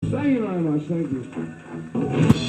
Thank you very much, thank you.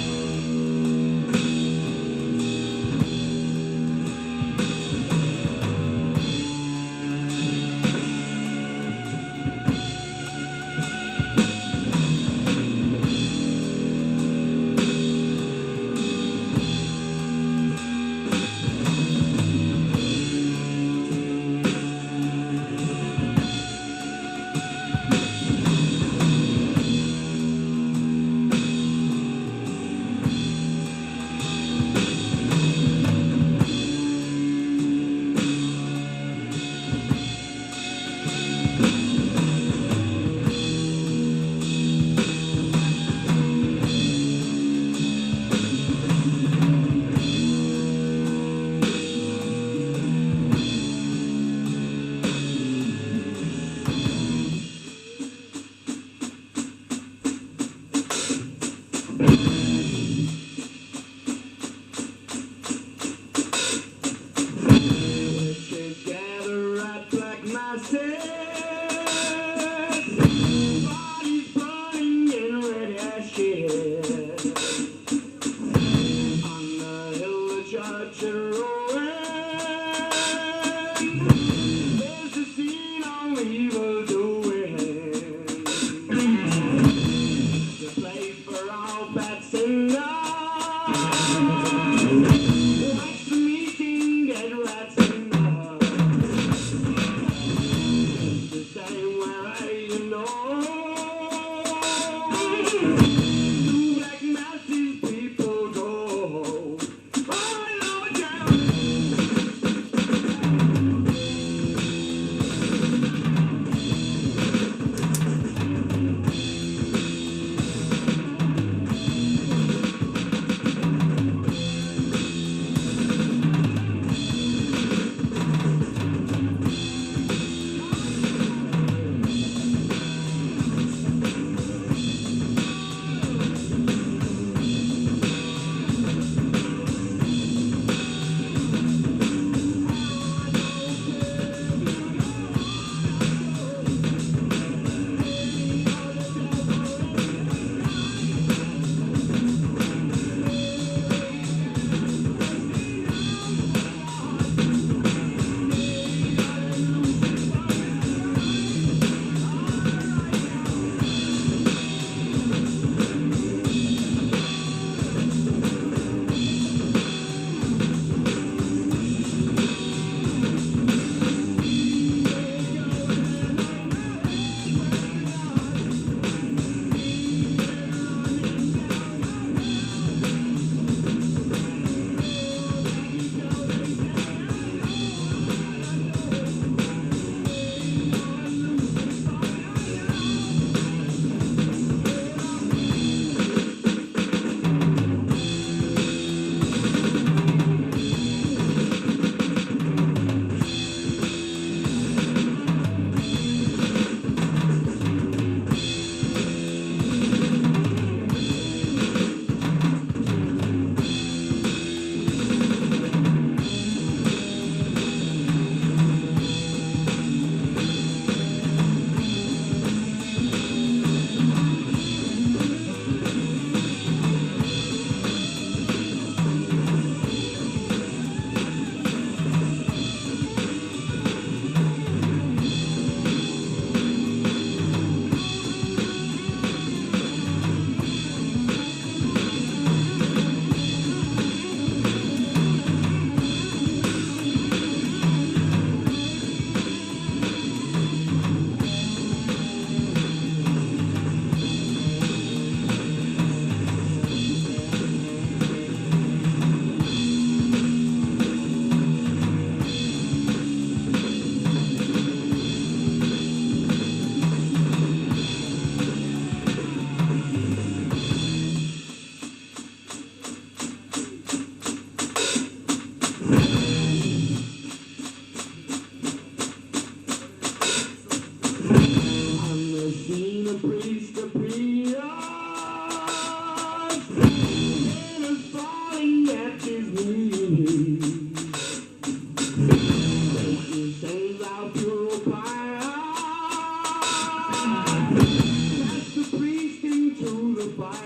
through the fire.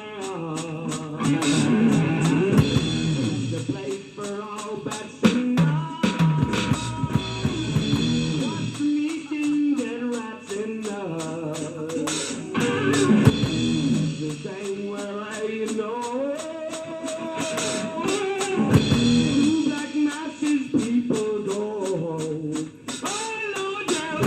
The place for all bad sinners. Watch me eating dead rats in the same where you know. Black masses people go. Oh Lord, yeah.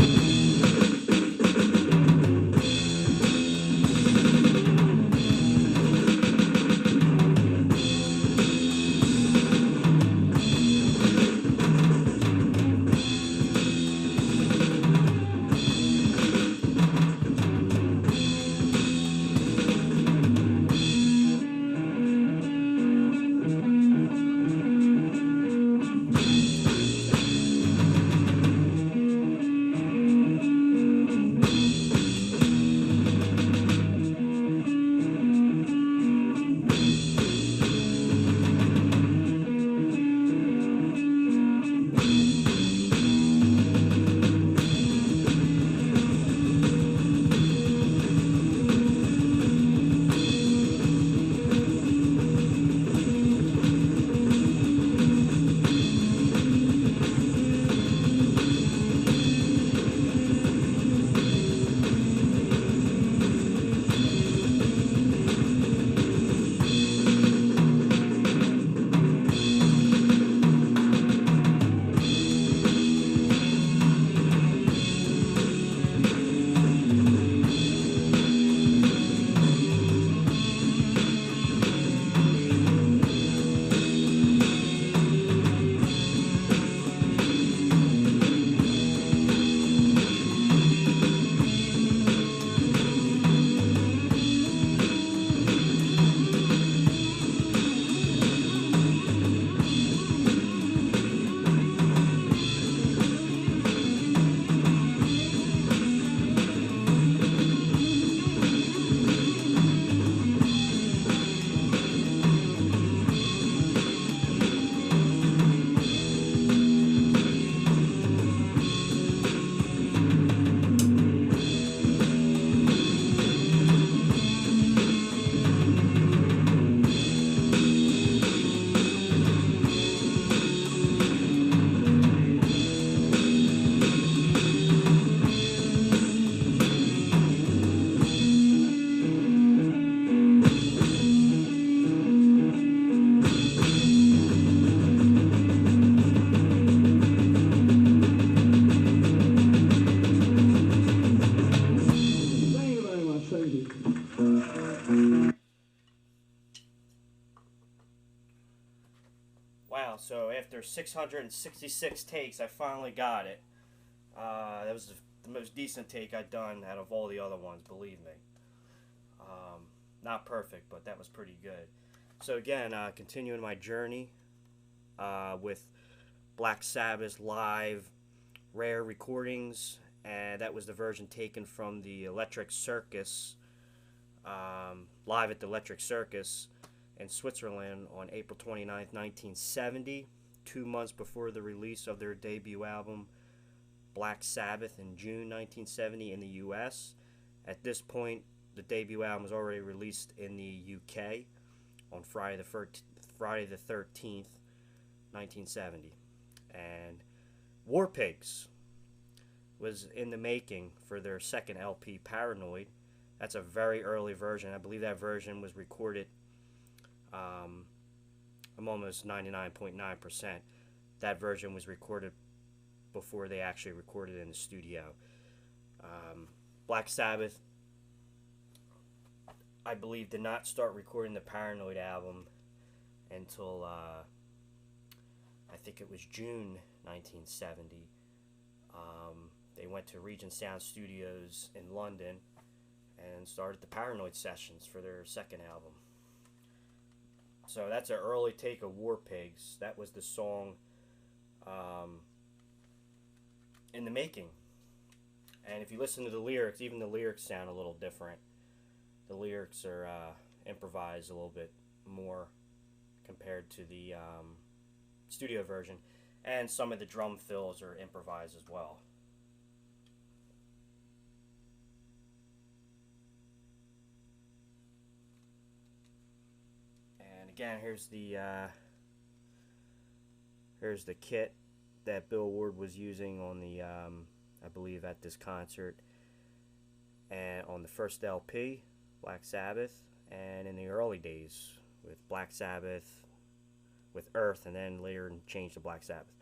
Wow, so after 666 takes, I finally got it. That was the most decent take I'd done out of all the other ones, believe me. Not perfect, but that was pretty good. So again, continuing my journey with Black Sabbath live rare recordings, and that was the version taken from the Electric Circus, live at the Electric Circus in Switzerland on April 29th, 1970, 2 months before the release of their debut album, Black Sabbath, in June 1970 in the US. At this point, the debut album was already released in the UK on Friday the 13th, 1970. And War Pigs was in the making for their second LP, Paranoid. That's a very early version. I believe that version was recorded, I'm almost 99.9%. That version was recorded before they actually recorded it in the studio. Black Sabbath, I believe, did not start recording the Paranoid album until I think it was June 1970. They went to Regent Sound Studios in London and started the Paranoid sessions for their second album. So that's an early take of War Pigs. That was the song in the making. And if you listen to the lyrics, even the lyrics sound a little different. The lyrics are improvised a little bit more compared to the studio version. And some of the drum fills are improvised as well. again, here's the kit that Bill Ward was using on the I believe at this concert, and on the first LP, Black Sabbath, and in the early days with Black Sabbath, with Earth, and then later changed to Black Sabbath.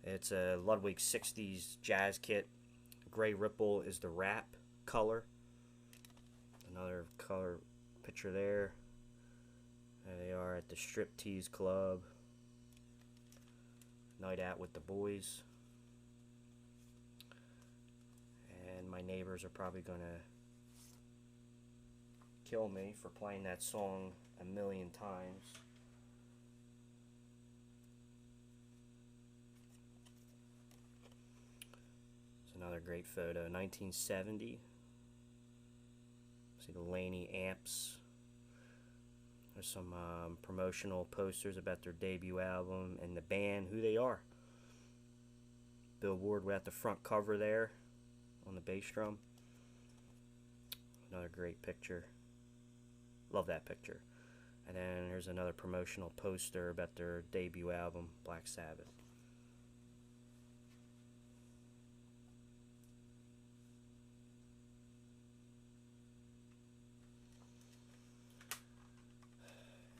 It's a Ludwig 60s jazz kit. Gray Ripple is the wrap color. Another color picture there. There they are at the Striptease Club. Night out with the boys. And my neighbors are probably gonna kill me for playing that song a million times. It's another great photo. 1970. See the Laney amps. There's some promotional posters about their debut album and the band, who they are. Bill Ward at the front cover there on the bass drum. Another great picture. Love that picture. And then there's another promotional poster about their debut album, Black Sabbath.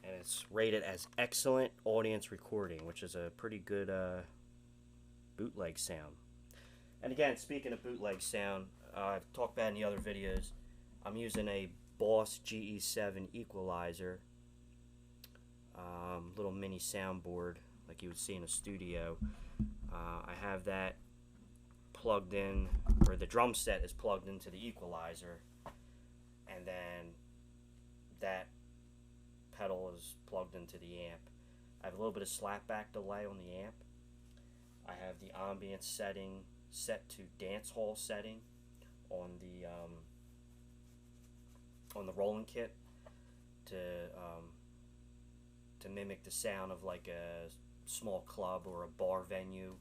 And it's rated as excellent audience recording, which is a pretty good bootleg sound. And again, speaking of bootleg sound, I've talked about in the other videos, I'm using a Boss GE7 equalizer, little mini soundboard like you would see in a studio. I have that plugged in, or the drum set is plugged into the equalizer, and then that pedal is plugged into the amp. I have a little bit of slapback delay on the amp. I have the ambience setting set to dance hall setting on the rolling kit to mimic the sound of like a small club or a bar venue,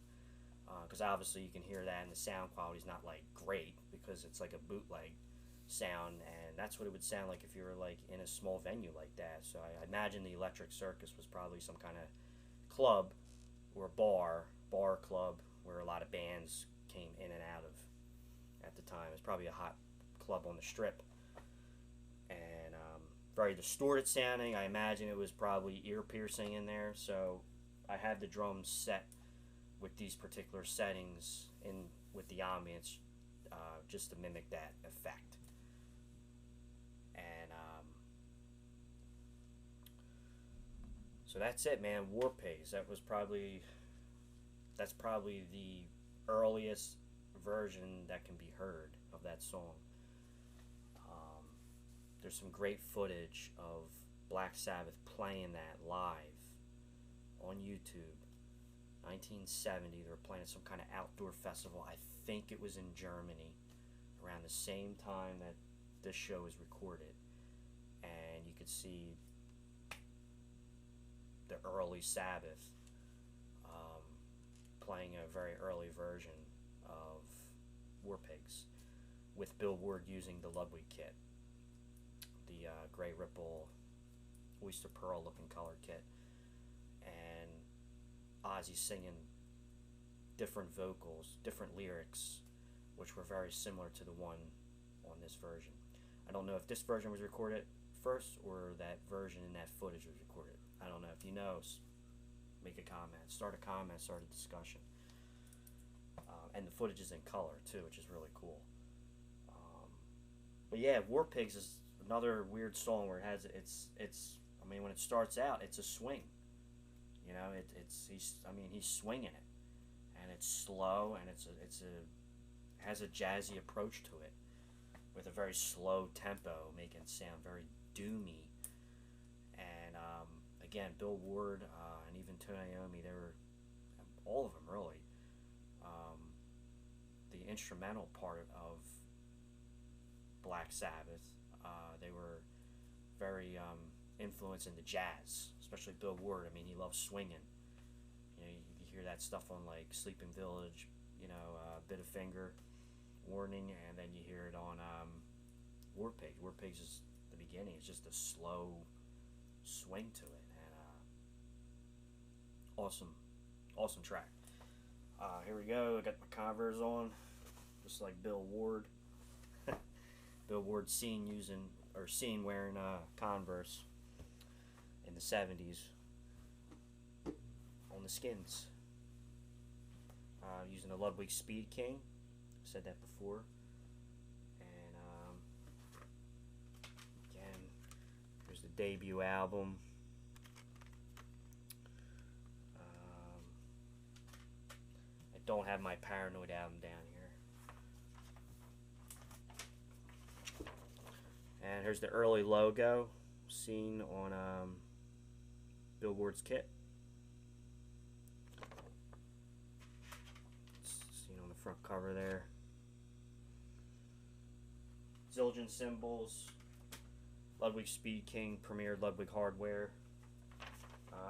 because obviously you can hear that and the sound quality is not like great because it's like a bootleg sound, and that's what it would sound like if you were like in a small venue like that. So I imagine the Electric Circus was probably some kind of club or bar club where a lot of bands came in and out of at the time. It's probably a hot club on the Strip, and very distorted sounding. I imagine it was probably ear piercing in there, so I had the drums set with these particular settings in with the ambience, just to mimic that effect. And so that's it, man. War Pigs. That's probably the earliest version that can be heard of that song. There's some great footage of Black Sabbath playing that live on YouTube. 1970, they were playing at some kind of outdoor festival. I think it was in Germany, around the same time that this show was recorded. And you could see the early Sabbath playing a very early version of War Pigs with Bill Ward using the Ludwig kit, the Gray Ripple Oyster Pearl looking color kit, and Ozzy singing different vocals, different lyrics, which were very similar to the one on this version. I don't know if this version was recorded first or that version in that footage was recorded. I don't know. If you know, make a comment, start a comment, start a discussion. And the footage is in color too, which is really cool. But yeah, War Pigs is another weird song where it has it's I mean, when it starts out, it's a swing. You know, he's swinging it, and it's slow, and it has a jazzy approach to it, with a very slow tempo, making it sound very doomy. And again, Bill Ward and even Tony Iommi, they were, all of them really, the instrumental part of Black Sabbath. They were very influenced in the jazz, especially Bill Ward. I mean, he loves swinging. You know, you hear that stuff on like Sleeping Village, you know, Bit of Finger, Warning, and then you hear it on War Pigs. War Pigs is the beginning. It's just a slow swing to it, and Awesome, awesome track. Here we go. I got my Converse on, just like Bill Ward. Bill Ward seen wearing Converse in the 70s on the Skins. Using a Ludwig Speed King. Said that before. And again, here's the debut album. I don't have my Paranoid album down here. And here's the early logo seen on Billboard's kit. Seen on the front cover there. Zildjian cymbals. Ludwig Speed King premiered Ludwig hardware.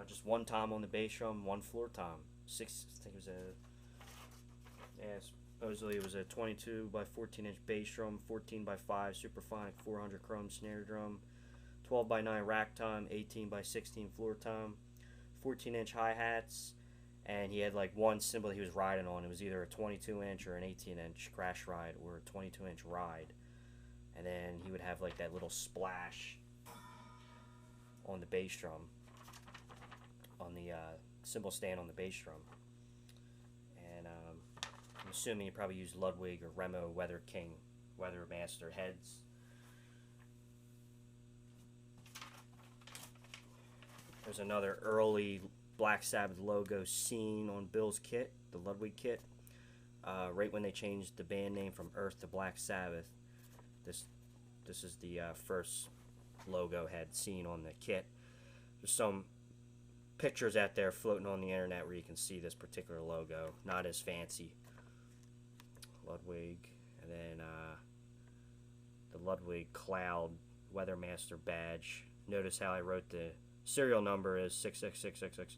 Just one tom on the bass drum, one floor tom. I think it was supposedly it was a 22 by 14 inch bass drum, 14 by 5 Superphonic 400 chrome snare drum, 12 by 9 rack tom, 18 by 16 floor tom, 14 inch hi-hats, and he had like one cymbal he was riding on. It was either a 22 inch or an 18 inch crash ride or a 22 inch ride. And then he would have like that little splash on the bass drum, on the cymbal stand on the bass drum. And I'm assuming he probably used Ludwig or Remo Weather King, Weather Master heads. There's another early Black Sabbath logo seen on Bill's kit, the Ludwig kit, right when they changed the band name from Earth to Black Sabbath. This is the first logo had seen on the kit. There's some pictures out there floating on the internet where you can see this particular logo. Not as fancy. Ludwig, and then the Ludwig Cloud Weathermaster badge. Notice how I wrote the serial number is 66666.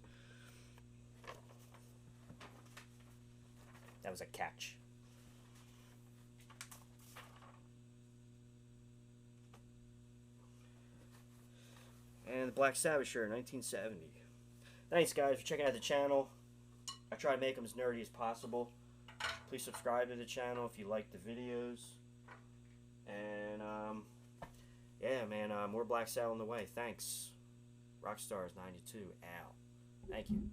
That was a catch. And the Black Sabbath shirt, 1970. Thanks, guys, for checking out the channel. I try to make them as nerdy as possible. Please subscribe to the channel if you like the videos. And, yeah, man, more Black Sabbath on the way. Thanks. Rockstars92, out. Thank you.